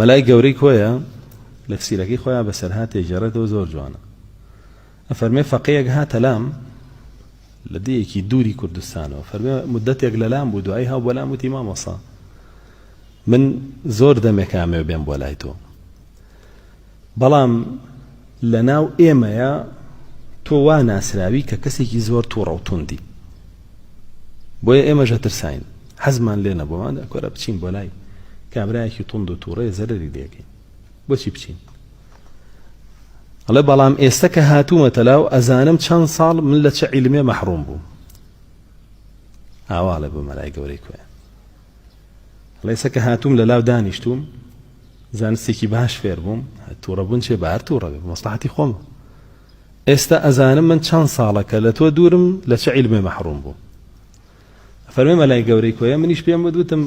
مەلای گەورەی کۆیە لە کسیرەکەی خۆیان بەسەر هات تێگەڕێتەوە زۆر جوانە. ئەفەرمێ فەقێیەک هاتە لام لە دەیەکی دووری کوردستانەوە، فەرمێ مدەتێک لە لام بوو، دوایی هاو بۆ لام وتی مامۆسا من زۆر دەمێکامێ بێم بۆ لای تۆ، بەڵام لە ناو ئێمەیە تۆ وا ناسراوی کە کەسێکی زۆر تووڕە و توندی، بۆیە ئێمەژە ترساین حەزمان لێ نەبوومان کۆرە بچین بۆ لای کابرایەکی توند و تووڕەیە زەرری لێکەین، بۆچی بچین؟ ئەڵێ بەڵام ئێستا کە هاتوومەتە لاو ئەزانم چەند ساڵ من لە چه عیلمێ مەحروم بووم. ئاواڵێ بۆ مەلای گەورەی کوێ ئەڵێ ئێستا کە هاتووم لە لاو دانیشتوم زانستێکی باش فێر بووم، تووڕەبوون چێ بەهار تووڕە بێ مەسلحەتی خۆم، ئێستا ئەزانم من چەند ساڵەکە لە تۆ دوورم لە چه عیلمێ مەحروم بووم. فەرمێ مەلای گەورەی کوێ منیش پێم بەدوتم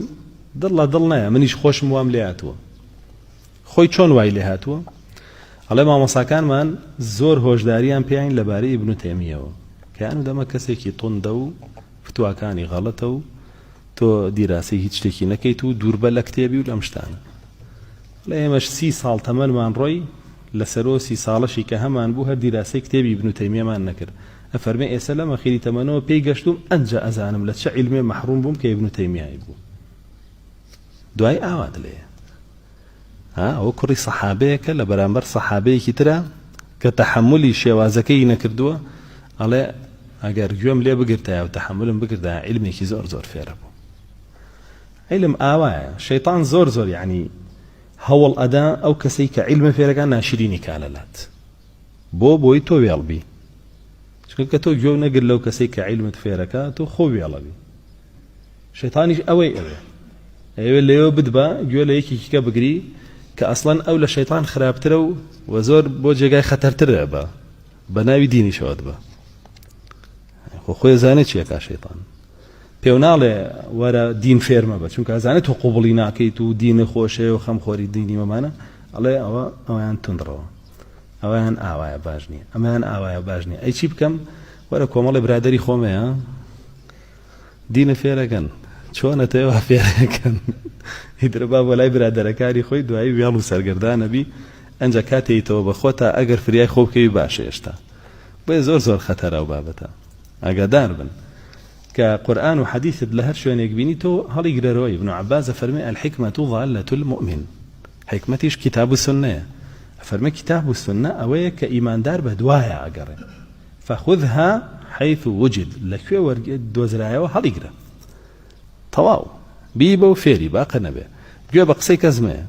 دڵ لە دڵ نایە، منیش خۆشم وام لێ هاتووە. خۆی چۆن وای لێ هاتووە؟ ئەڵێ مامۆساکانمان زۆر هۆشداریان پێیان لەبارەی ئیبن تەیمیەوە کە یان دەمە کەسێکی توندە و فتواکانی غەڵەتە و تۆ دیراسی هیچ شتێکی نەکەیت و دووربە لە کتێبی و لەم شتانە. لە ئێمەش 30 ساڵ تەمەنمان ڕۆی لەسەرۆ 30 ساڵەشی کە هەمان بوو هەر دیراسی کتێبی ئیبن تەیمیەمان نەکرد. ئەفەرمێ ئێستا لە مەخیری تەمەنەوە پێی گەشتوم ئەنجا ئەزانم لە چه عیلمێ مەحروم بووم کە ئیبن تەیمیای بوو. دوای ئاوات لێیە ئەوە کوڕی سەحابەیەکە لە بەرامبەر سەحابەیەکی ترە کە تەحملی شێوازەکەی نەکردووە، ئەڵێ ئەگەر گوێم لێ بگرتایە و تەحملم بکردایە عیلمێکی زۆر زۆر فێرە بوو. عیلم ئاوایە، شەیطان زۆر زۆر یعنی هەوڵ ئەدا ئەو کەسەی کە عیلمە فێرەکان ناشرینی کالەلات بۆی تۆ وێڵبی، چونکە تۆ گوێ نەگر لەو کەسەی کە عیلمت فێرەکە تۆ خۆ وێڵەبی. شەیطانیش ئەوێ لێوە بدبە گوێ لە یەکێکیکە بگری کە ئەسڵەن ئەو لە شەیطان خراپترە و زۆر بۆ جێگای خەتەرترە بە ناوی دینیشەوەت بە خۆی زانێت چیەکە شەیطان پێو ناڵێ وەرە دین فێرمە بە، چونکە ئەزانێت تۆ قوبڵی ناکەیت و دینە خۆشەیە و خەمخۆری دینی مەمانە، ئەڵێ ئەویان تونندڕەوە، ئەویان ئاوایە باش نییە، ئەمەیان ئاوایە باش نییە. ئەی چی بکەم؟ وەرە کۆمەڵی برادەری خۆمەیە دینە فێرەکەن، چۆنەتەوە فێرەکەن هیدرە با بۆ لای برادەرەکانی خۆی دوایی وێڵ و سەرگەردانەبی ئەنجا کاتێیتەوە بە خۆتا ئەگەر فریای خۆ بکەوی باشە. هێشتا بۆیە زۆر زۆر خەتەرە و بابەتە، ئاگادار بن کە قورئان و حەدیثت لە هەر شوێنێک بینی تۆ هەڵی گرەرەوەی. ابن عباس فەرمێ الحکمەة ضالة المؤمن، حکمەتیش کتاب و سنەیە. فەرمێ کتاب و سنە ئەوەیە کە ئیماندار بە دوایە ئەگەڕێ، فخذها حيث وجد، لەکوێ دۆزرایەوە هەڵی گرە تەواو بی بە و فێری باقە نەبێ. گوێ بە قسەی کەس مەیە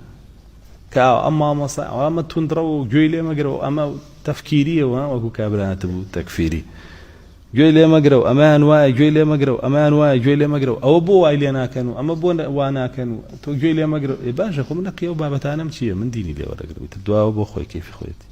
کە ئەمما مەسا ئەمە توندڕە و گوێی لێ مەگرەوە، ئەمە تەفکیریەوە وەکو کابرانەتە بوو تەکفیری، گوێی لێ مەگرەوە، ئەمان وایە گوێی لێ مەگرەوە، ئەمان وایە گوێی لێ مەگرەوە، ئەوە بۆ وای لێ ناکەن و ئەمە بۆ وا ناکەن و تۆ گوێی لێ مەگرەوە. باشە خۆ من نەقیە و بابەتانم چییە؟ من دینی لێوەرەگرەوە دواوە بۆ خۆی کەیفی خۆیەتی.